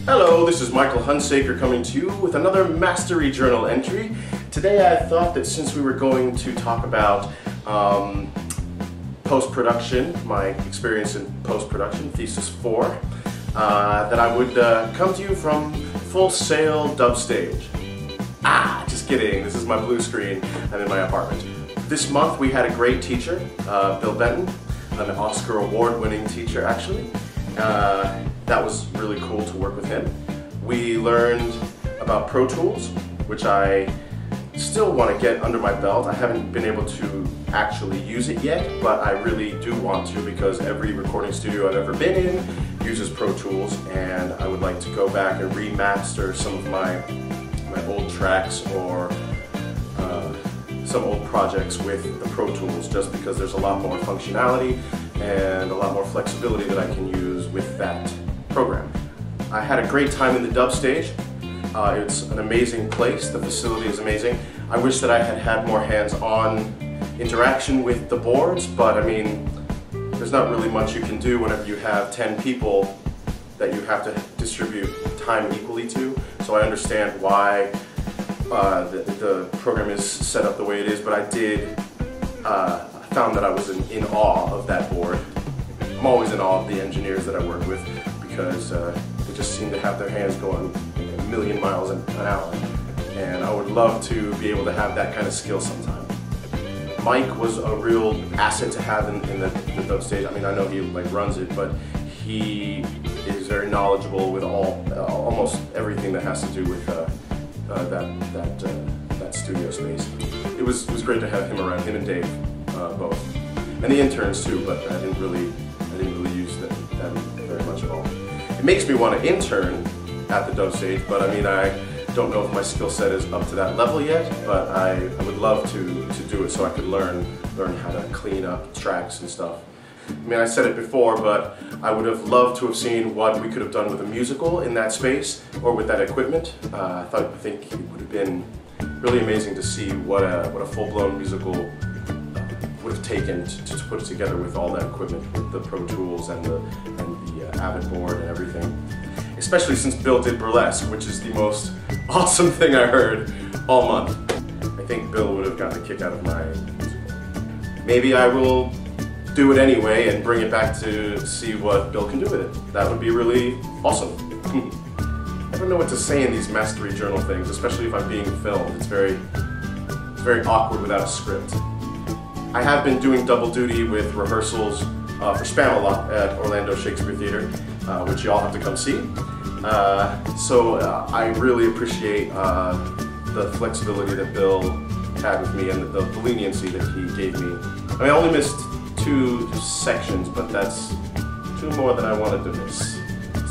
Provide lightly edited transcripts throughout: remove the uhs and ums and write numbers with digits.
Hello, this is Michael Hunsaker coming to you with another Mastery Journal entry. Today I thought that since we were going to talk about post-production, my experience in post-production, Thesis 4, that I would come to you from Full Sail Dub Stage. Just kidding, this is my blue screen. I'm in my apartment. This month we had a great teacher, Bill Benton, an Oscar award-winning teacher actually. That was really cool to work with him. We learned about Pro Tools, which I still want to get under my belt. I haven't been able to actually use it yet, but I really do want to because every recording studio I've ever been in uses Pro Tools, and I would like to go back and remaster some of my old tracks or some old projects with the Pro Tools, just because there's a lot more functionality and a lot more flexibility that I can use with that program. I had a great time in the dub stage. It's an amazing place. The facility is amazing. I wish that I had had more hands-on interaction with the boards, but I mean, there's not really much you can do whenever you have 10 people that you have to distribute time equally to. So I understand why the program is set up the way it is, but I found that I was in awe of that board. I'm always in awe of the engineers that I work with because they just seem to have their hands going a million miles an hour. And I would love to be able to have that kind of skill sometime. Mike was a real asset to have in the dub stage. I mean, I know he runs it, but he is very knowledgeable with almost everything that has to do with that studio space. It was great to have him around, him and Dave both, and the interns too. But I didn't really use them very much at all. It makes me want to intern at the dub stage, but I mean, I don't know if my skill set is up to that level yet. But I would love to do it so I could learn how to clean up tracks and stuff. I mean, I said it before, but I would have loved to have seen what we could have done with a musical in that space or with that equipment. I think it would have been really amazing to see what a full-blown musical would have taken to put it together with all that equipment, with the Pro Tools and the Avid board and everything. Especially since Bill did burlesque, which is the most awesome thing I heard all month. I think Bill would have gotten a kick out of my musical. Maybe I will do it anyway and bring it back to see what Bill can do with it. That would be really awesome. I don't know what to say in these Mastery Journal things, especially if I'm being filmed. It's very awkward without a script. I have been doing double duty with rehearsals for Spamalot at Orlando Shakespeare Theater, which you all have to come see. So I really appreciate the flexibility that Bill had with me and the leniency that he gave me. I mean, I only missed 2 sections, but that's 2 more than I wanted to miss.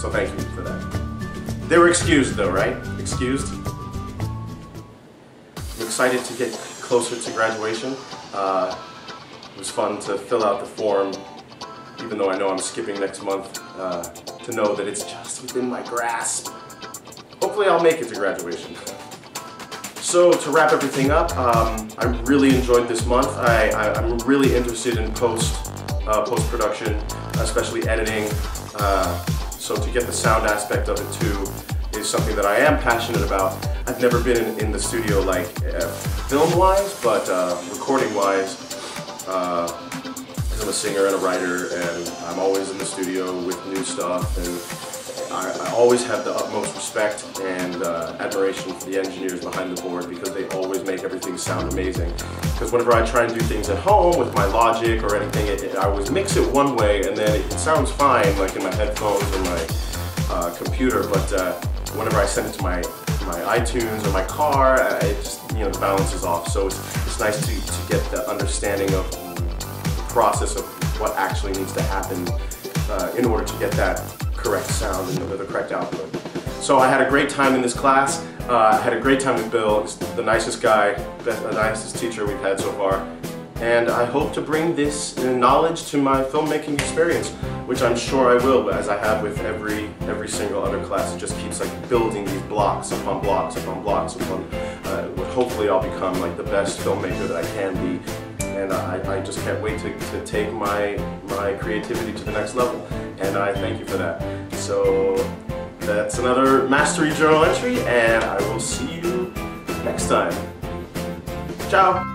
So thank you for that. They were excused though, right? Excused? I'm excited to get closer to graduation. It was fun to fill out the form, even though I know I'm skipping next month, to know that it's just within my grasp. Hopefully I'll make it to graduation. So to wrap everything up, I really enjoyed this month. I'm really interested in post-production, especially editing. So to get the sound aspect of it too is something that I am passionate about. I've never been in the studio like film-wise, but recording-wise, I'm a singer and a writer, and I'm always in the studio with new stuff, and I always have the utmost respect and admiration for the engineers behind the board because they always make everything sound amazing. Because whenever I try and do things at home with my Logic or anything, I always mix it one way and then it sounds fine, like in my headphones or my computer, but whenever I send it to my iTunes or my car, it just, the balance is off. So it's nice to get the understanding of the process of what actually needs to happen in order to get that correct sound and the correct output. So I had a great time in this class. I had a great time with Bill. He's the nicest guy, the nicest teacher we've had so far. And I hope to bring this knowledge to my filmmaking experience, which I'm sure I will, as I have with every single other class. It just keeps building these blocks upon blocks upon blocks upon. Hopefully I'll become the best filmmaker that I can be. And I just can't wait to take my creativity to the next level. And I thank you for that. So that's another mastery journal entry, and I will see you next time. Ciao!